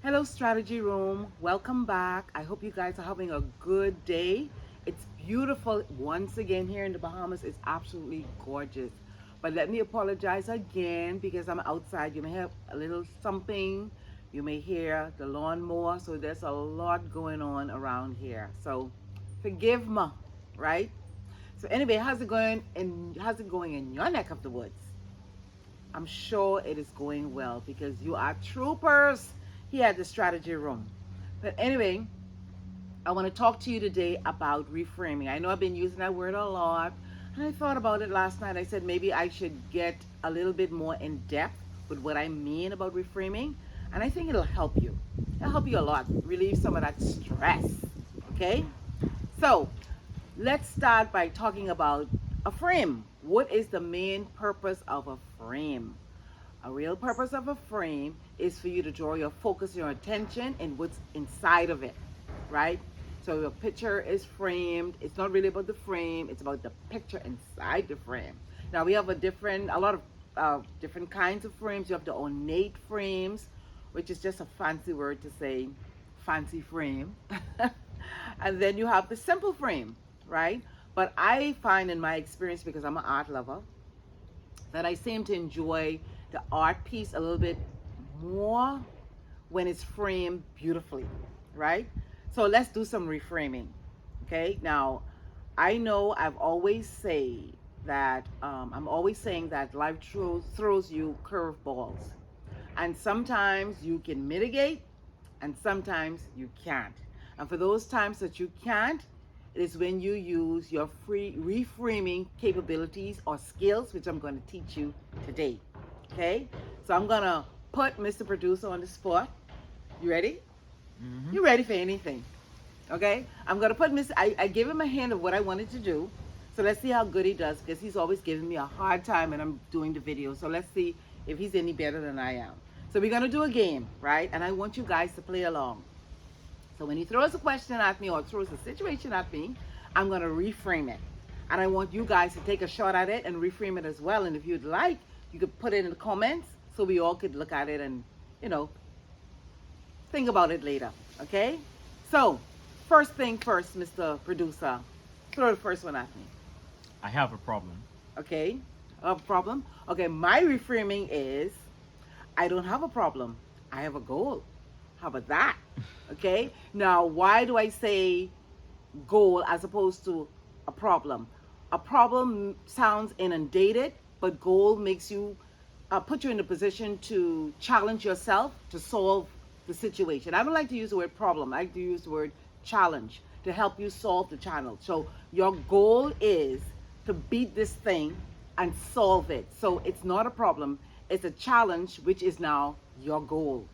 Hello, Strategy Room. Welcome back. I hope you guys are having a good day. It's beautiful once again here in the Bahamas. It's absolutely gorgeous. But let me apologize again because I'm outside. You may have a little something. You may hear the lawnmower. So there's a lot going on around here. So forgive me, right? So anyway, how's it going in your neck of the woods? I'm sure it is going well because you are troopers here at the strategy room. But anyway, I want to talk to you today about reframing. I know I've been using that word a lot, and I thought about it last night. I said maybe I should get a little bit more in depth with what I mean about reframing, and I think it'll help you. It'll help you a lot, relieve some of that stress. Okay? So, let's start by talking about a frame. What is the main purpose of a frame? A real purpose of a frame is for you to draw your focus, your attention, and what's inside of it, right? So your picture is framed. It's not really about the frame. It's about the picture inside the frame. Now we have a lot of different kinds of frames. You have the ornate frames, which is just a fancy word to say fancy frame. And then you have the simple frame, right? But I find in my experience, because I'm an art lover, that I seem to enjoy the art piece a little bit more when it's framed beautifully, right? So let's do some reframing. Okay, now I know I'm always saying that life throws you curveballs, and sometimes you can mitigate and sometimes you can't. And for those times that you can't, it is when you use your free reframing capabilities or skills, which I'm going to teach you today. Okay? So I'm going to put Mr. Producer on the spot. You ready? Mm-hmm. You ready for anything? Okay? I'm going to put I gave him a hint of what I wanted to do. So let's see how good he does because he's always giving me a hard time when I'm doing the video. So let's see if he's any better than I am. So we're going to do a game, right? And I want you guys to play along. So when he throws a question at me or throws a situation at me, I'm going to reframe it. And I want you guys to take a shot at it and reframe it as well. And if you'd like, you could put it in the comments so we all could look at it and, you know, think about it later. Okay? So, first thing first, Mr. Producer, throw the first one at me. I have a problem. Okay? A problem? Okay, my reframing is I don't have a problem. I have a goal. How about that? Okay? Now, why do I say goal as opposed to a problem? A problem sounds inundated, but goal makes you put you in a position to challenge yourself to solve the situation. I don't like to use the word problem. I like to use the word challenge to help you solve the challenge. So your goal is to beat this thing and solve it. So it's not a problem. It's a challenge, which is now your goal.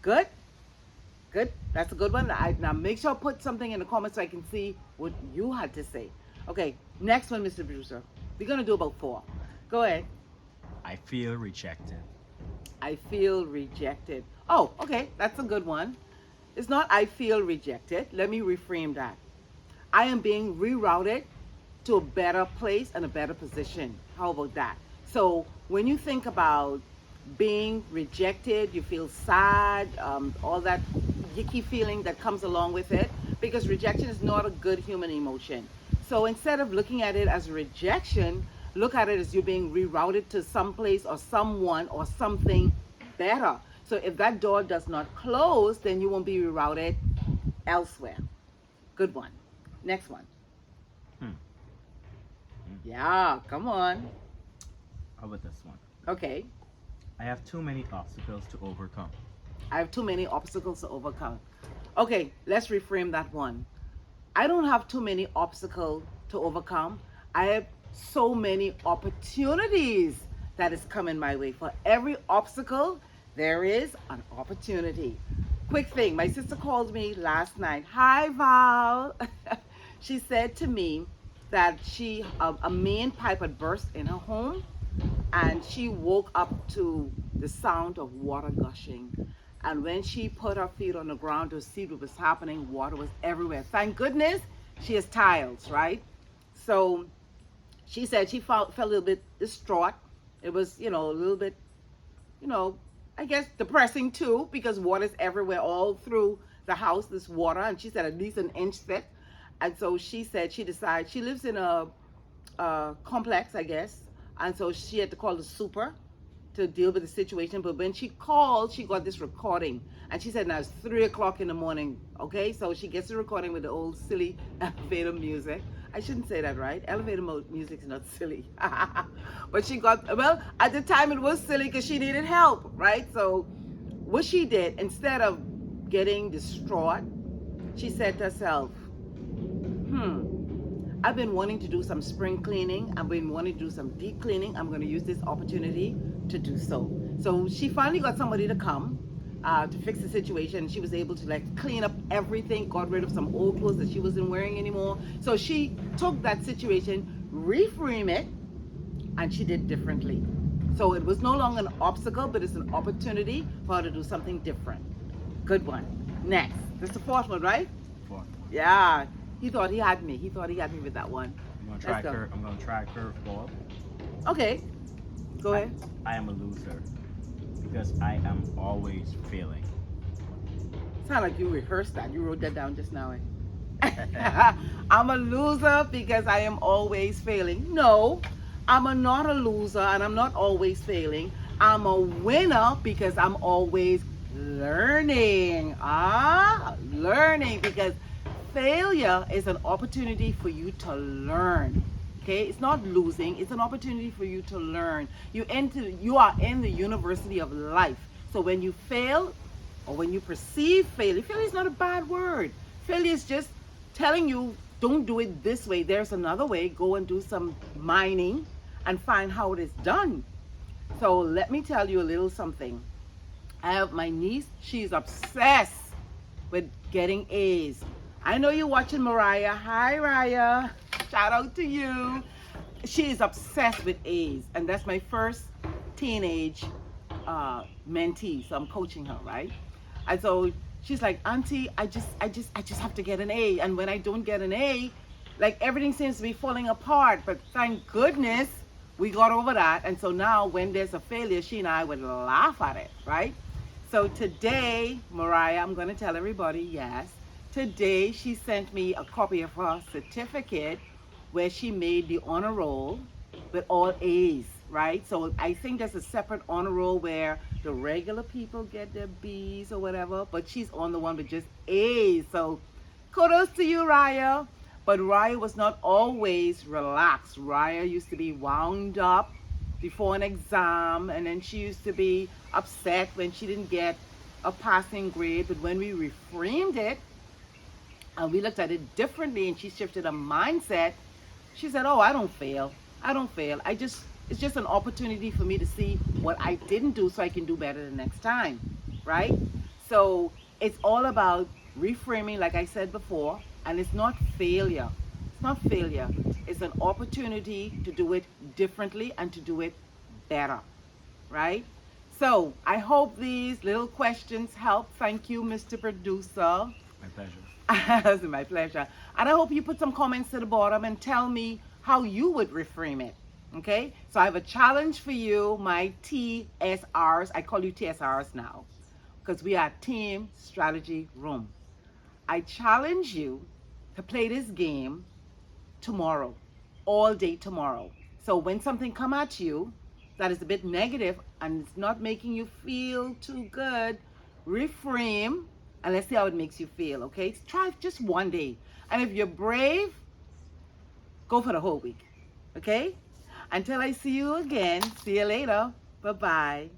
Good? Good? That's a good one. Now make sure I put something in the comments so I can see what you had to say. Okay, next one, Mr. Producer. We're going to do about 4. Go ahead. I feel rejected. I feel rejected. Oh, okay, that's a good one. It's not I feel rejected. Let me reframe that. I am being rerouted to a better place and a better position. How about that? So when you think about being rejected, you feel sad, all that yicky feeling that comes along with it, because rejection is not a good human emotion. So instead of looking at it as a rejection, look at it as you being rerouted to someplace or someone or something better. So if that door does not close, then you won't be rerouted elsewhere. Good one. Next one. Hmm. Yeah, come on. How about this one? Okay. I have too many obstacles to overcome. I have too many obstacles to overcome. Okay, let's reframe that one. I don't have too many obstacles to overcome. I have so many opportunities that is coming my way. For every obstacle, there is an opportunity. Quick thing, my sister called me last night. Hi, Val. She said to me that a main pipe had burst in her home and she woke up to the sound of water gushing. And when she put her feet on the ground to see what was happening, water was everywhere. Thank goodness she has tiles, right? So she said she felt a little bit distraught. It was, a little bit, you know, I guess, depressing too, because water's everywhere all through the house, this water. And she said at least an inch thick. And so she said she decided, she lives in a complex, I guess. And so she had to call the super to deal with the situation. But when she called, she got this recording. And she said now it's 3 o'clock in the morning. Okay, so she gets the recording with the old silly elevator music. I shouldn't say that, right? Elevator music is not silly. But she got, well, at the time it was silly because she needed help, right? So what she did, instead of getting distraught, she said to herself, I've been wanting to do some spring cleaning. I've been wanting to do some deep cleaning. I'm going to use this opportunity to do so. So she finally got somebody to come to fix the situation. She was able to like clean up everything, got rid of some old clothes that she wasn't wearing anymore. So she took that situation, reframe it, and she did differently. So it was no longer an obstacle, but it's an opportunity for her to do something different. Good one. Next. That's the fourth one, right? Fourth. Yeah. He thought he had me. He thought he had me with that one. I'm gonna try curveball. Okay. Go ahead. I am a loser because I am always failing. Sound like you rehearsed that. You wrote that down just now. Eh? I'm a loser because I am always failing. No, I'm not a loser and I'm not always failing. I'm a winner because I'm always learning. Learning, because failure is an opportunity for you to learn. Okay, it's not losing, it's an opportunity for you to learn. You are in the university of life. So when you fail, or when you perceive failure is not a bad word. Failure is just telling you, don't do it this way. There's another way. Go and do some mining and find how it is done. So let me tell you a little something. I have my niece, she's obsessed with getting A's. I know you're watching Mariah. Hi, Raya. Shout out to you. She is obsessed with A's, and that's my first teenage mentee. So I'm coaching her, right? And so she's like, Auntie, I just have to get an A. And when I don't get an A, like everything seems to be falling apart. But thank goodness we got over that. And so now when there's a failure, she and I would laugh at it, right? So today, Mariah, I'm going to tell everybody, yes. Today, she sent me a copy of her certificate where she made the honor roll with all A's, right? So I think there's a separate honor roll where the regular people get their B's or whatever, but she's on the one with just A's. So kudos to you, Raya. But Raya was not always relaxed. Raya used to be wound up before an exam, and then she used to be upset when she didn't get a passing grade. But when we reframed it, and we looked at it differently, and she shifted her mindset. She said, oh, I don't fail. It's just an opportunity for me to see what I didn't do so I can do better the next time, right? So it's all about reframing, like I said before, and it's not failure. It's not failure. It's an opportunity to do it differently and to do it better, right? So I hope these little questions help. Thank you, Mr. Producer. My pleasure. It's my pleasure. And I hope you put some comments to the bottom and tell me how you would reframe it. Okay? So I have a challenge for you, my TSRs. I call you TSRs now because we are Team Strategy Room. I challenge you to play this game tomorrow, all day tomorrow. So when something come at you that is a bit negative and it's not making you feel too good, reframe. And let's see how it makes you feel, okay? Try just one day. And if you're brave, go for the whole week, okay? Until I see you again, see you later. Bye-bye.